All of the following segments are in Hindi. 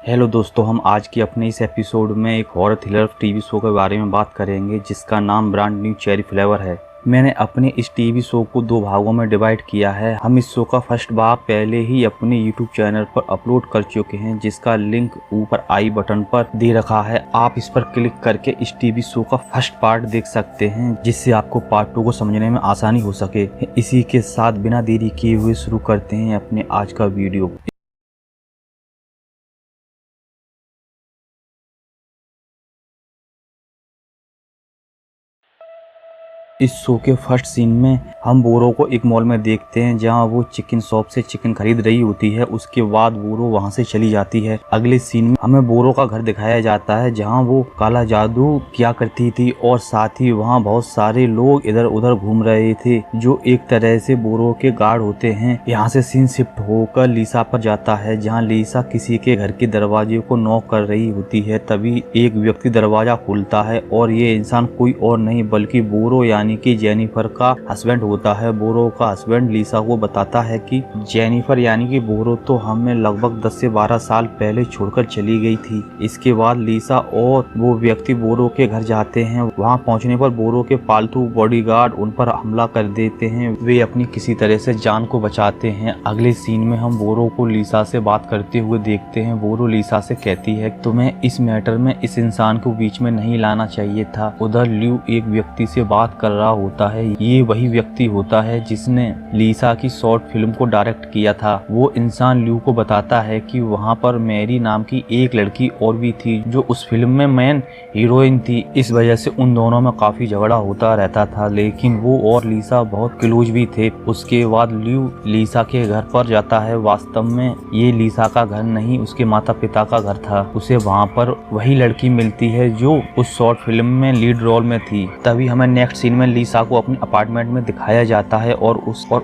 हेलो दोस्तों, हम आज की अपने इस एपिसोड में एक हॉरर थ्रिलर टीवी शो के बारे में बात करेंगे जिसका नाम ब्रांड न्यू चेरी फ्लेवर है। मैंने अपने इस टीवी शो को 2 भागों में डिवाइड किया है। हम इस शो का फर्स्ट भाग पहले ही अपने यूट्यूब चैनल पर अपलोड कर चुके हैं, जिसका लिंक ऊपर आई बटन पर दे रखा है। आप इस पर क्लिक करके इस टीवी शो का फर्स्ट पार्ट देख सकते हैं, जिससे आपको पार्ट 2 को समझने में आसानी हो सके। इसी के साथ बिना देरी किए हुए शुरू करते हैं अपने आज का वीडियो। इस शो के फर्स्ट सीन में हम बोरो को एक मॉल में देखते हैं, जहां वो चिकन शॉप से चिकन खरीद रही होती है। उसके बाद बोरो वहां से चली जाती है। अगले सीन में हमें बोरो का घर दिखाया जाता है, जहां वो काला जादू किया करती थी और साथ ही वहां बहुत सारे लोग इधर उधर घूम रहे थे, जो एक तरह से बोरो के गार्ड होते हैं। यहाँ से सीन शिफ्ट होकर लीसा पर जाता है, जहाँ लीसा किसी के घर के दरवाजे को नॉक कर रही होती है। तभी एक व्यक्ति दरवाजा खोलता है और ये इंसान कोई और नहीं बल्कि बोरो यानी कि जेनिफर का हस्बैंड होता है। बोरो का हस्बैंड लीसा को बताता है कि जेनिफर यानी कि बोरो तो हमें लगभग 10 से 12 साल पहले छोड़कर चली गई थी। इसके बाद लीसा और वो व्यक्ति बोरो के घर जाते हैं। वहां पहुंचने पर बोरो के पालतू बॉडीगार्ड उन पर हमला कर देते हैं। वे अपनी किसी तरह से जान को बचाते हैं। अगले सीन में हम बोरो को लीसा से बात करते हुए देखते हैं। बोरो लीसा से कहती है, तुम्हें इस मैटर में इस इंसान को बीच में नहीं लाना चाहिए था। उधर ल्यू एक व्यक्ति से बात कर रहा होता है। ये वही व्यक्ति होता है जिसने लीसा की शॉर्ट फिल्म को डायरेक्ट किया था। वो इंसान ल्यू को बताता है कि वहाँ पर मैरी नाम की एक लड़की और भी थी, जो उस फिल्म में मेन हीरोइन थी। इस वजह से उन दोनों में काफी झगड़ा होता रहता था, लेकिन वो और लीसा बहुत क्लोज भी थे। उसके बाद ल्यू लीसा के घर पर जाता है। वास्तव में ये लीसा का घर नहीं, उसके माता पिता का घर था। उसे वहाँ पर वही लड़की मिलती है जो उस शॉर्ट फिल्म में लीड रोल में थी। तभी हमें नेक्स्ट सीन में लीसा को अपने अपार्टमेंट में दिखाया जाता है और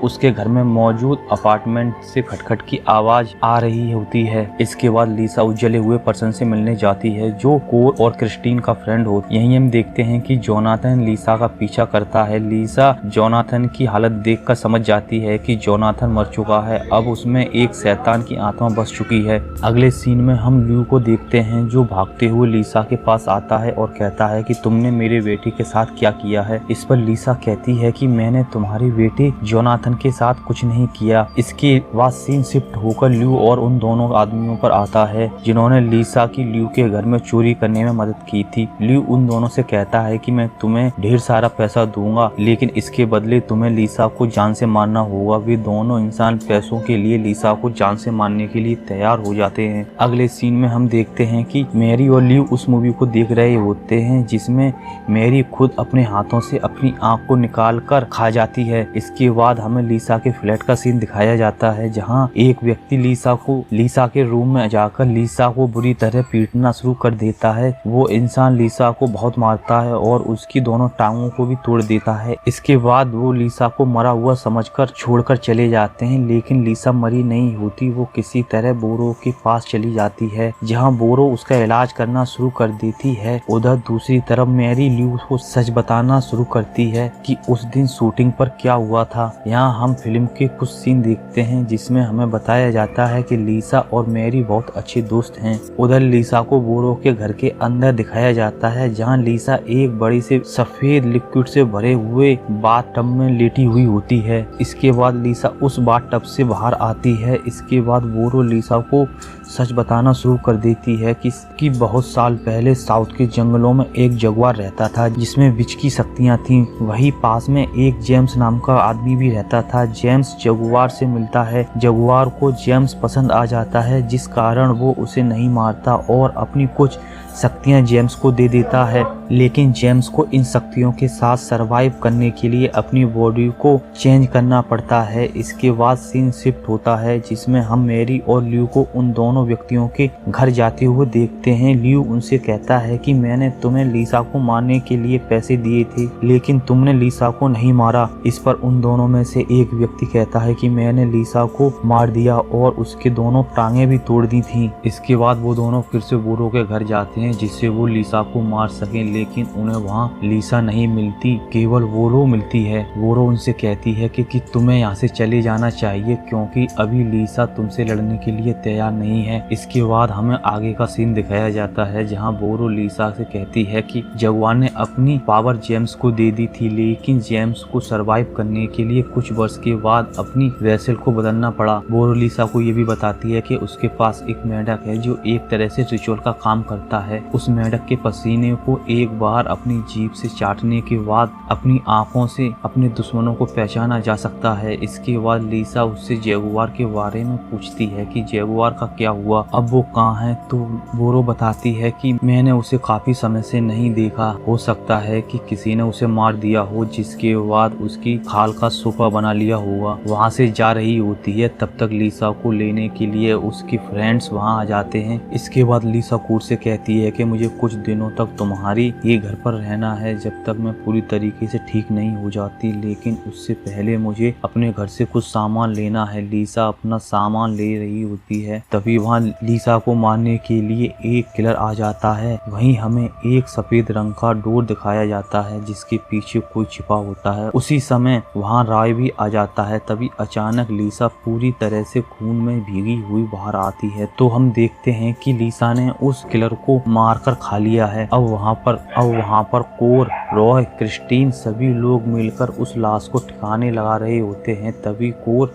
उसके घर में मौजूद अपार्टमेंट से खटखट की आवाज आ रही होती है। इसके बाद लीसा उस जले हुए पर्सन से मिलने जाती है, जो कोर और क्रिस्टीन का फ्रेंड हो। यहीं हम देखते हैं कि जोनाथन लीसा का पीछा करता है। लीसा जोनाथन की हालत देखकर समझ जाती है कि जोनाथन मर चुका है। अब उसमें एक शैतान की आत्मा बस चुकी है। अगले सीन में हम ल्यू को देखते हैं, जो भागते हुए लीसा के पास आता है और कहता है कि तुमने मेरे बेटे के साथ क्या किया है। इस पर लीसा कहती है कि मैंने तुम्हारे बेटे जोनाथन के साथ कुछ नहीं किया। इसके बाद सीन शिफ्ट होकर ल्यू और उन दोनों आदमियों पर आता है, जिन्होंने लीसा की ल्यू के घर में चोरी करने में मदद की थी। ल्यू उन दोनों से कहता है कि मैं तुम्हें ढेर सारा पैसा दूंगा, लेकिन इसके बदले तुम्हें लीसा को जान से मारना होगा। वे दोनों इंसान पैसों के लिए लीसा को जान से मारने के लिए तैयार हो जाते हैं। अगले सीन में हम देखते हैं कि मैरी और ल्यू उस मूवी को देख रहे होते हैं, जिसमें मैरी खुद अपने हाथों से अपनी आंख को निकाल कर खा जाती है। इसके बाद हमें लीसा के फ्लैट का सीन दिखाया जाता है, जहां एक व्यक्ति लीसा के रूम में जाकर लीसा को बुरी तरह पीटना शुरू कर देता है। वो इंसान लीसा को बहुत मारता है और उसकी दोनों टांगों को भी तोड़ देता है। इसके बाद वो लीसा को मरा हुआ समझकर छोड़कर चले जाते हैं, लेकिन लीसा मरी नहीं होती। वो किसी तरह बोरो के पास चली जाती है, जहाँ बोरो उसका इलाज करना शुरू कर देती है। उधर दूसरी तरफ मैरी ल्यू को सच बताना शुरू करती है कि उस दिन शूटिंग पर क्या हुआ था। यहाँ हम फिल्म के कुछ सीन देखते हैं, जिसमें हमें बताया जाता है कि लीसा और मैरी बहुत अच्छे दोस्त हैं। उधर लीसा को बोरो के घर के अंदर दिखाया जाता है, जहाँ लीसा एक बड़ी से सफेद लिक्विड से भरे हुए बाथटब में लेटी हुई होती है। इसके बाद लीसा उस बाथटब से बाहर आती है। इसके बाद बोरो लीसा को सच बताना शुरू कर देती है कि बहुत साल पहले साउथ के जंगलों में एक जगुआर रहता था, जिसमें विच की शक्तियां थीं। वही पास में एक जेम्स नाम का आदमी भी रहता था। जेम्स जगुआर से मिलता है। जगुआर को जेम्स पसंद आ जाता है, जिस कारण वो उसे नहीं मारता और अपनी कुछ शक्तियां जेम्स को दे देता है। लेकिन जेम्स को इन शक्तियों के साथ सरवाइव करने के लिए अपनी बॉडी को चेंज करना पड़ता है। इसके बाद सीन शिफ्ट होता है, जिसमें हम मैरी और ल्यू को उन दोनों व्यक्तियों के घर जाते हुए देखते हैं। ल्यू उनसे कहता है कि मैंने तुम्हें लीसा को मारने के लिए पैसे दिए थे, लेकिन तुमने लीसा को नहीं मारा। इस पर उन दोनों में से एक व्यक्ति कहता है कि मैंने लीसा को मार दिया और उसके दोनों टांगे भी तोड़ दी थी। इसके बाद वो दोनों फिर से बोरो के घर जाते हैं, हैं जिससे वो लीसा को मार सकें, लेकिन उन्हें वहाँ लीसा नहीं मिलती, केवल वोरो मिलती है। वोरो उनसे कहती है कि तुम्हें यहाँ से चले जाना चाहिए क्योंकि अभी लीसा तुमसे लड़ने के लिए तैयार नहीं है। इसके बाद हमें आगे का सीन दिखाया जाता है जहाँ वोरो लीसा से कहती है कि जगुआर ने अपनी पावर जेम्स को दे दी थी, लेकिन जेम्स को सरवाइव करने के लिए कुछ वर्ष के बाद अपनी वेसल को बदलना पड़ा। वोरो लीसा को ये भी बताती है कि उसके पास एक मेंढक है जो एक तरह से रिचुअल का काम करता है। उस मेंढक के पसीने को एक बार अपनी जीभ से चाटने के बाद अपनी आंखों से अपने दुश्मनों को पहचाना जा सकता है। इसके बाद लीसा उससे जगुआर के बारे में पूछती है कि जगुआर का क्या हुआ, अब वो कहाँ है। तो वोरो बताती है कि मैंने उसे काफी समय से नहीं देखा, हो सकता है कि किसी ने उसे मार दिया हो, जिसके बाद उसकी खाल का सोफा बना लिया होगा। वहाँ से जा रही होती है, तब तक लीसा को लेने के लिए उसके फ्रेंड्स वहाँ आ जाते हैं। इसके बाद लीसा कोर से कहती है कि मुझे कुछ दिनों तक तुम्हारी ये घर पर रहना है जब तक मैं पूरी तरीके से ठीक नहीं हो जाती, लेकिन उससे पहले मुझे अपने घर से कुछ सामान लेना है। लीसा अपना सामान ले रही होती है, तभी वहाँ लीसा को मारने के लिए एक किलर आ जाता है। वहीं हमें एक सफेद रंग का डोर दिखाया जाता है जिसके पीछे कोई छिपा होता है। उसी समय वहाँ राय भी आ जाता है। तभी अचानक लीसा पूरी तरह से खून में भीगी हुई बाहर आती है, तो हम देखते हैं कि लीसा ने उस किलर को मारकर खा लिया है। अब वहाँ पर कोर, रॉय, क्रिस्टीन सभी लोग मिलकर उस लाश को ठिकाने लगा रहे होते हैं। तभी कोर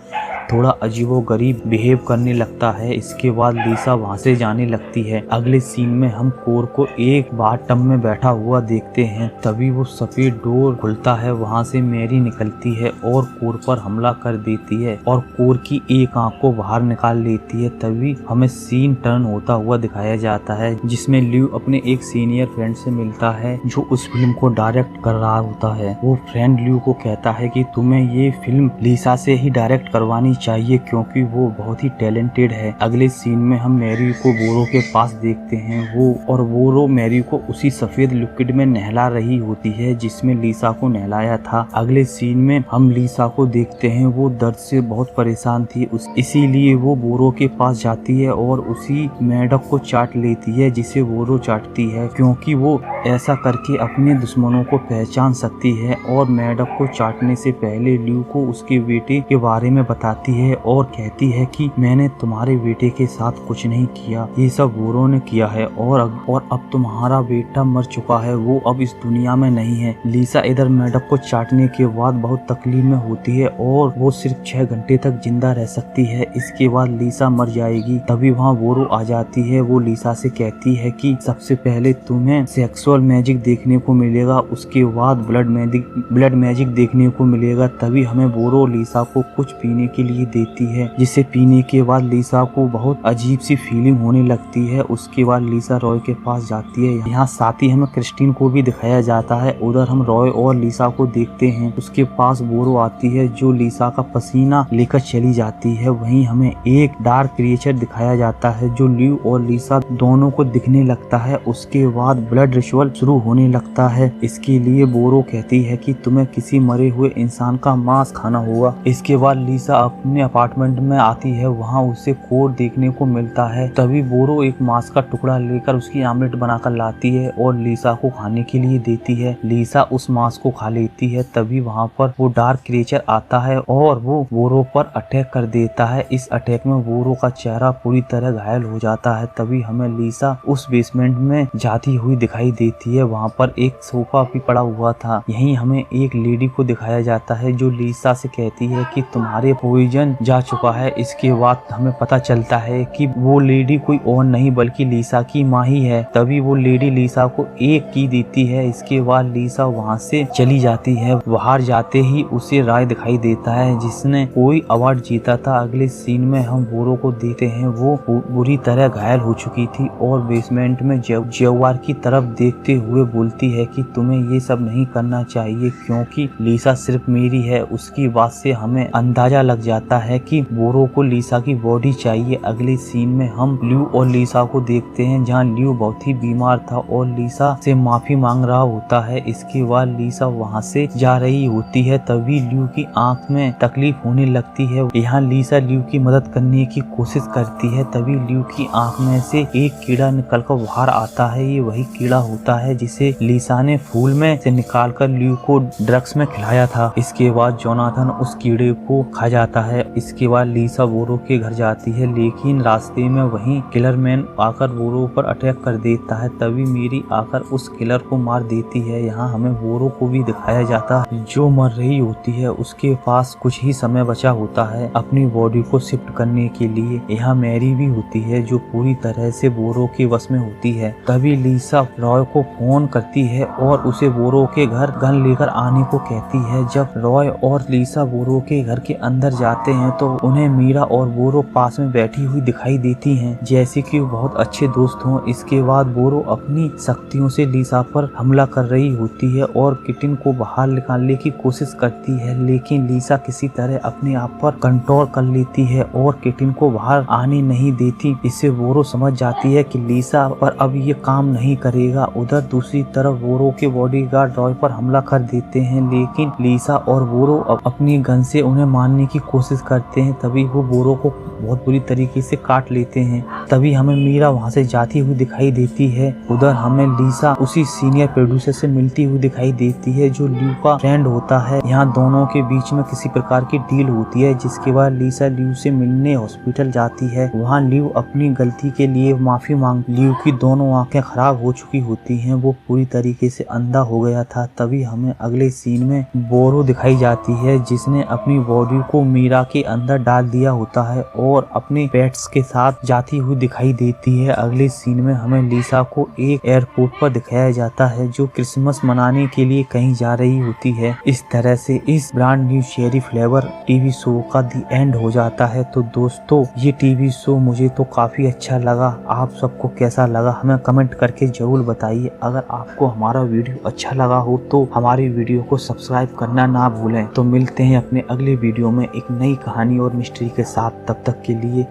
थोड़ा अजीबोगरीब बिहेव करने लगता है। इसके बाद लीसा वहाँ से जाने लगती है। अगले सीन में हम कोर को एक बाथटब में बैठा हुआ देखते हैं। तभी वो सफेद डोर खुलता है, वहाँ से मैरी निकलती है और कोर पर हमला कर देती है और कोर की एक आंख को बाहर निकाल लेती है। तभी हमें सीन टर्न होता हुआ दिखाया जाता है जिसमें ल्यू अपने एक सीनियर फ्रेंड से मिलता है जो उस फिल्म को डायरेक्ट कर रहा होता है। वो फ्रेंड ल्यू को कहता है कि तुम्हें ये फिल्म लीसा से ही डायरेक्ट करवानी चाहिए क्योंकि वो बहुत ही टैलेंटेड है। अगले सीन में हम मैरी को वोरो के पास देखते हैं। वोरो मैरी को उसी सफेद लिक्विड में नहला रही होती है जिसमें लीसा को नहलाया था। अगले सीन में हम लीसा को देखते हैं, वो दर्द से बहुत परेशान थी, इसीलिए वो वोरो के पास जाती है और उसी मेंढक को चाट लेती है जिसे वोरो चाटती है क्योंकि वो ऐसा करके अपने दुश्मनों को पहचान सकती है। और मेंढक को चाटने से पहले ल्यू को उसके बेटे के बारे में बताती है और कहती है कि मैंने तुम्हारे बेटे के साथ कुछ नहीं किया, ये सब वोरो ने किया है और अब तुम्हारा बेटा मर चुका है, वो अब इस दुनिया में नहीं है। लीसा इधर मेंढक को चाटने के बाद बहुत तकलीफ में होती है और वो सिर्फ 6 घंटे तक जिंदा रह सकती है। इसके बाद लीसा मर जाएगी। तभी वहाँ वोरो आ जाती है। वो लीसा से कहती है कि सबसे पहले तुम्हें सेक्सुअल मैजिक देखने को मिलेगा, उसके बाद ब्लड मैजिक देखने को मिलेगा। तभी हमें वोरो लीसा को कुछ पीने के लिए देती है, जिसे पीने के बाद लीसा को बहुत अजीब सी फीलिंग होने लगती है। उसके बाद लीसा रॉय के पास जाती है। यहाँ साथ ही हमें क्रिस्टीन को भी दिखाया जाता है। उधर हम रॉय और लीसा को देखते हैं। उसके पास वोरो आती है जो लीसा का पसीना लेकर चली जाती है। वहीं हमें एक डार्क क्रिएचर दिखाया जाता है जो ल्यू और लीसा दोनों को दिखने लगता है। उसके बाद ब्लड रिचुअल शुरू होने लगता है। इसके लिए वोरो कहती है कि तुम्हें किसी मरे हुए इंसान का मांस खाना होगा। इसके बाद लीसा अपने अपार्टमेंट में आती है। वहाँ उसे कोर देखने को मिलता है। तभी वोरो एक मांस का टुकड़ा लेकर उसकी आमलेट बनाकर लाती है और लीसा को खाने के लिए देती है। लीसा उस मांस को खा लेती है। तभी वहाँ पर वो डार्क क्रिएचर आता है और वो वोरो पर अटैक कर देता है। इस अटैक में वोरो का चेहरा पूरी तरह घायल हो जाता है। तभी हमें लीसा उस बेसमेंट में जाती हुई दिखाई देती है। वहाँ पर एक सोफा भी पड़ा हुआ था। यहीं हमें एक लेडी को दिखाया जाता है जो लीसा से कहती है कि तुम्हारे पॉइजन जा चुका है। इसके बाद हमें पता चलता है कि वो लेडी कोई और नहीं बल्कि लीसा की माँ ही है। तभी वो लेडी लीसा को एक की देती है। इसके बाद लीसा वहाँ से चली जाती है। बाहर जाते ही उसे राय दिखाई देता है जिसने कोई अवार्ड जीता था। अगले सीन में हम वोरो को देखते हैं। वो बुरी तरह घायल हो चुकी थी और बेसमेंट में जगुआर की तरफ देखते हुए बोलती है कि तुम्हें ये सब नहीं करना चाहिए क्योंकि लीसा सिर्फ मेरी है। उसकी बात से हमें अंदाजा लग जाता जाता है कि बोरो को लीसा की बॉडी चाहिए। अगले सीन में हम ल्यू और लीसा को देखते हैं, जहाँ ल्यू बहुत ही बीमार था और लीसा से माफी मांग रहा होता है। इसके बाद लीसा वहाँ से जा रही होती है, तभी ल्यू की आंख में तकलीफ होने लगती है। यहाँ लीसा ल्यू की मदद करने की कोशिश करती है, तभी ल्यू की आंख में से एक कीड़ा निकलकर बाहर आता है। ये वही कीड़ा होता है जिसे लीसा ने फूल में से निकालकर ल्यू को ड्रग्स में खिलाया था। इसके बाद जोनाथन उस कीड़े को खा जाता है। इसके बाद लीसा बोरो के घर जाती है, लेकिन रास्ते में वहीं किलर मैन आकर बोरो पर अटैक कर देता है। तभी मेरी आकर उस किलर को मार देती है। यहाँ हमें बोरो को भी दिखाया जाता है जो मर रही होती है। उसके पास कुछ ही समय बचा होता है अपनी बॉडी को शिफ्ट करने के लिए। यहाँ मैरी भी होती है जो पूरी तरह से बोरो के वश में होती है। तभी लीसा रॉय को फोन करती है और उसे बोरो के घर गन लेकर आने को कहती है। जब रॉय और लीसा बोरो के घर के अंदर जाते हैं तो उन्हें मीरा और बोरो पास में बैठी हुई दिखाई देती हैं, जैसे कि वो बहुत अच्छे दोस्त हों। इसके बाद बोरो अपनी शक्तियों से लीसा पर हमला कर रही होती है और किटिन को बाहर निकालने की कोशिश करती है, लेकिन लीसा किसी तरह अपने आप पर कंट्रोल कर लेती है और किटिन को बाहर आने नहीं देती। इससे बोरो समझ जाती है कि लीसा पर अब ये काम नहीं करेगा। उधर दूसरी तरफ बोरो के बॉडीगार्ड रॉय पर हमला कर देते हैं, लेकिन लीसा और बोरो अपनी गन से उन्हें मारने की कोशिश करते हैं। तभी वो बोरो को बहुत बुरी तरीके से काट लेते हैं। तभी हमें मीरा वहाँ से जाती हुई दिखाई देती है। उधर हमें लीसा उसी सीनियर प्रोड्यूसर से मिलती हुई दिखाई देती है जो ल्यू का फ्रेंड होता है। यहाँ दोनों के बीच में किसी प्रकार की डील होती है, जिसके बाद लीसा ल्यू से मिलने हॉस्पिटल जाती है। वहाँ ल्यू अपनी गलती के लिए माफी मांग। ल्यू की दोनों आंखें खराब हो चुकी होती हैं, वो पूरी तरीके से अंधा हो गया था। तभी हमें अगले सीन में बोरो दिखाई जाती है जिसने अपनी बॉडी को मीरा के अंदर डाल दिया होता है और अपने पेट्स के साथ जाती हुई दिखाई देती है। अगले सीन में हमें लीसा को एक एयरपोर्ट पर दिखाया जाता है जो क्रिसमस मनाने के लिए कहीं जा रही होती है। इस तरह से इस brand new cherry flavour TV show का दी एंड हो जाता है। तो दोस्तों ये टीवी शो मुझे तो काफी अच्छा लगा। आप सबको कैसा लगा हमें कमेंट करके जरूर बताइए। अगर आपको हमारा वीडियो अच्छा लगा हो तो हमारी वीडियो को सब्सक्राइब करना ना भूलें। तो मिलते हैं अपने अगले वीडियो में एक नई कहानी और मिस्ट्री के साथ। तब तक के लिए